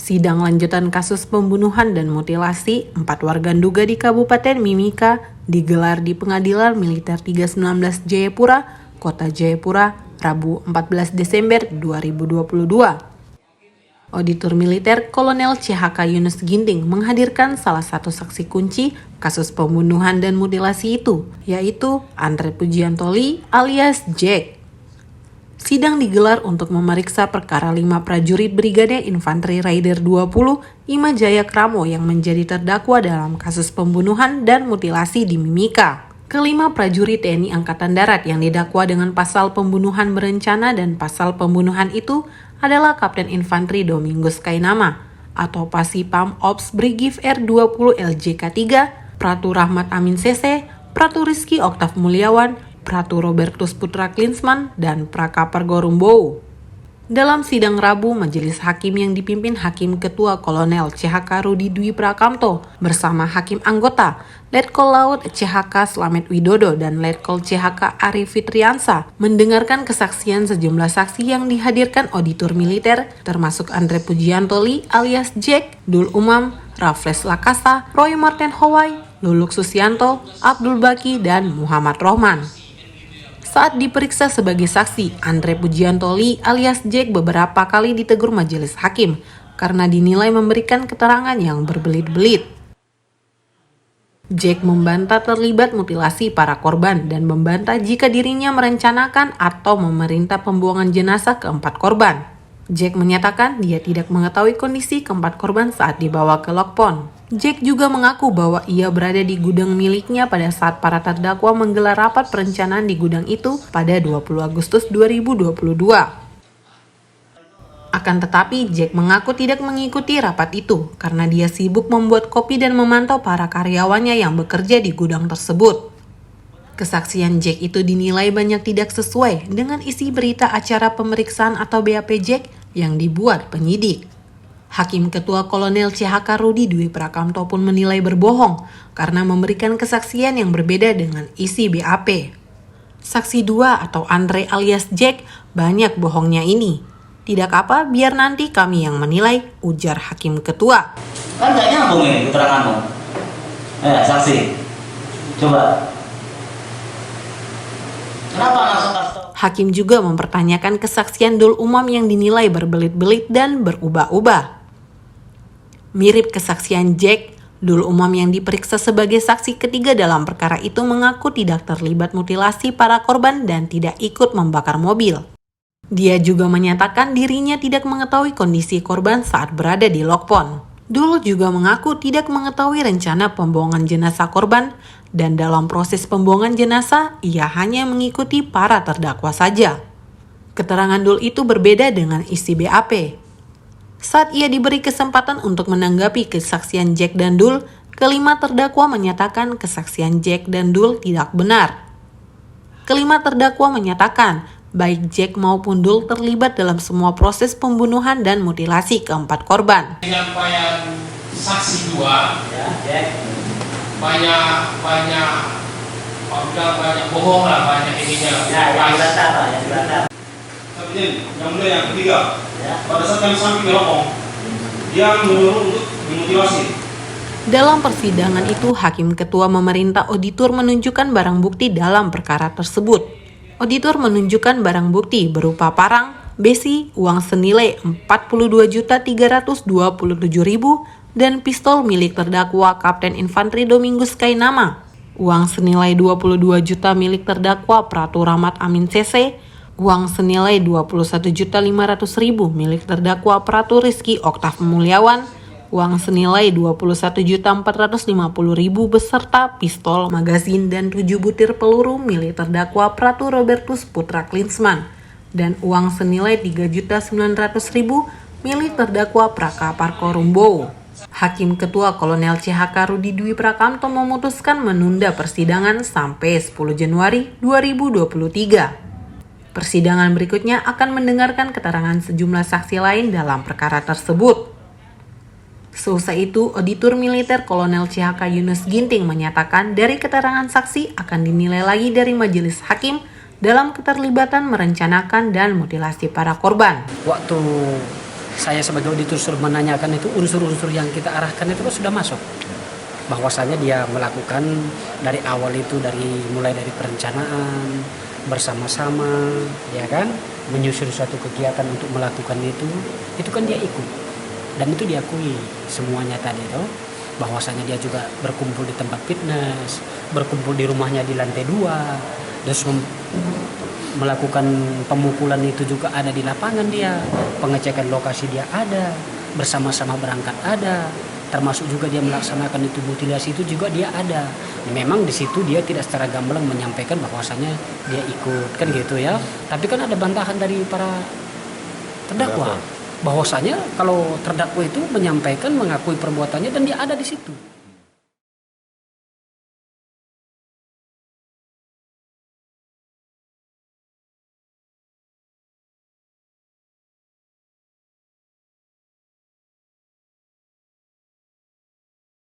Sidang lanjutan kasus pembunuhan dan mutilasi 4 warga Nduga di Kabupaten Mimika digelar di Pengadilan Militer 319 Jayapura, Kota Jayapura, Rabu 14 Desember 2022. Auditor Militer Kolonel CHK Yunus Ginting menghadirkan salah satu saksi kunci kasus pembunuhan dan mutilasi itu, yaitu Andre Pujiantoli alias Jack. Sidang digelar untuk memeriksa perkara 5 prajurit Brigade Infanteri Raider 20 Ima Jaya Kramo yang menjadi terdakwa dalam kasus pembunuhan dan mutilasi di Mimika. Kelima prajurit TNI Angkatan Darat yang didakwa dengan pasal pembunuhan berencana dan pasal pembunuhan itu adalah Kapten Infanteri Domingus Kainama atau Pasipam Ops Brigif R20 LJK 3, Pratu Rahmat Amin CC, Pratu Rizky Oktav Mulyawan, Pratu Robertus Putra Klinsmann, dan Prakapar Gorumbowo. Dalam sidang Rabu, majelis hakim yang dipimpin Hakim Ketua Kolonel CHK Rudi Dwi Prakamto bersama hakim anggota Letkol Laut CHK Slamet Widodo dan Letkol CHK Arif Fitriansa mendengarkan kesaksian sejumlah saksi yang dihadirkan auditor militer termasuk Andre Pujiantoli alias Jack, Dul Umam, Raffles Lakasa, Roy Martin Howai, Luluk Susianto, Abdul Baki, dan Muhammad Rohman. Saat diperiksa sebagai saksi, Andre Pujiantoli alias Jack beberapa kali ditegur majelis hakim karena dinilai memberikan keterangan yang berbelit-belit. Jack membantah terlibat mutilasi para korban dan membantah jika dirinya merencanakan atau memerintah pembuangan jenazah keempat korban. Jack menyatakan dia tidak mengetahui kondisi keempat korban saat dibawa ke Lokpon. Jack juga mengaku bahwa ia berada di gudang miliknya pada saat para terdakwa menggelar rapat perencanaan di gudang itu pada 20 Agustus 2022. Akan tetapi, Jack mengaku tidak mengikuti rapat itu karena dia sibuk membuat kopi dan memantau para karyawannya yang bekerja di gudang tersebut. Kesaksian Jack itu dinilai banyak tidak sesuai dengan isi berita acara pemeriksaan atau BAP Jack yang dibuat penyidik. Hakim Ketua Kolonel CHK Rudi Dwi Prakamto pun menilai berbohong karena memberikan kesaksian yang berbeda dengan isi BAP. Saksi 2 atau Andre alias Jack banyak bohongnya ini. Tidak apa, biar nanti kami yang menilai, ujar Hakim Ketua. Kan gak nyambung ini keteranganmu. Saksi, coba. Kenapa langsung kasih? Hakim juga mempertanyakan kesaksian Dul Umam yang dinilai berbelit-belit dan berubah-ubah. Mirip kesaksian Jack, Dul Umam yang diperiksa sebagai saksi ketiga dalam perkara itu mengaku tidak terlibat mutilasi para korban dan tidak ikut membakar mobil. Dia juga menyatakan dirinya tidak mengetahui kondisi korban saat berada di Lokpon. Dul juga mengaku tidak mengetahui rencana pembuangan jenazah korban dan dalam proses pembuangan jenazah ia hanya mengikuti para terdakwa saja. Keterangan Dul itu berbeda dengan isi BAP. Saat ia diberi kesempatan untuk menanggapi kesaksian Jack dan Dul, kelima terdakwa menyatakan kesaksian Jack dan Dul tidak benar. Kelima terdakwa menyatakan baik Jack maupun Dul terlibat dalam semua proses pembunuhan dan mutilasi keempat korban. Penyampaian saksi 2, banyak bohong lah, banyak ininya. Yang mulia yang ketiga, pada saat kami sampai ke Lokpon, dia menyuruh untuk dimutilasi. Dalam persidangan itu, Hakim Ketua memerintah auditor menunjukkan barang bukti dalam perkara tersebut. Auditor menunjukkan barang bukti berupa parang, besi, uang senilai 42.327.000 dan pistol milik terdakwa Kapten Infanteri Domingus Kainama, uang senilai 22 juta milik terdakwa Pratu Rahmat Amin CC, uang senilai 21.500.000 milik terdakwa Pratu Rizky Oktav Mulyawan, uang senilai 21.450.000 beserta pistol, magazin, dan 7 butir peluru milik terdakwa Pratu Robertus Putra Klinsmann, dan uang senilai 3.900.000 milik terdakwa Prakapar Gorumbowo. Hakim Ketua Kolonel CHK Rudi Dwi Prakamto memutuskan menunda persidangan sampai 10 Januari 2023. Persidangan berikutnya akan mendengarkan keterangan sejumlah saksi lain dalam perkara tersebut. Seusai itu, Auditor Militer Kolonel CHK Yunus Ginting menyatakan dari keterangan saksi akan dinilai lagi dari majelis hakim dalam keterlibatan merencanakan dan mutilasi para korban. Waktu saya sebagai auditor sudah menanyakan itu unsur-unsur yang kita arahkan itu kan sudah masuk. Bahwasanya dia melakukan dari awal itu mulai dari perencanaan bersama-sama, ya kan, menyusun suatu kegiatan untuk melakukan itu kan dia ikut dan itu diakui semuanya tadi itu, bahwasanya dia juga berkumpul di tempat fitness, berkumpul di rumahnya di lantai 2, terus melakukan pemukulan itu juga ada di lapangan dia, pengecekan lokasi dia ada, bersama-sama berangkat ada, termasuk juga dia melaksanakan itu mutilasi itu juga dia ada. Memang di situ dia tidak secara gamblang menyampaikan bahwasanya dia ikut kan gitu ya. Tapi kan ada bantahan dari para terdakwa bahwasanya kalau terdakwa itu menyampaikan mengakui perbuatannya dan dia ada di situ.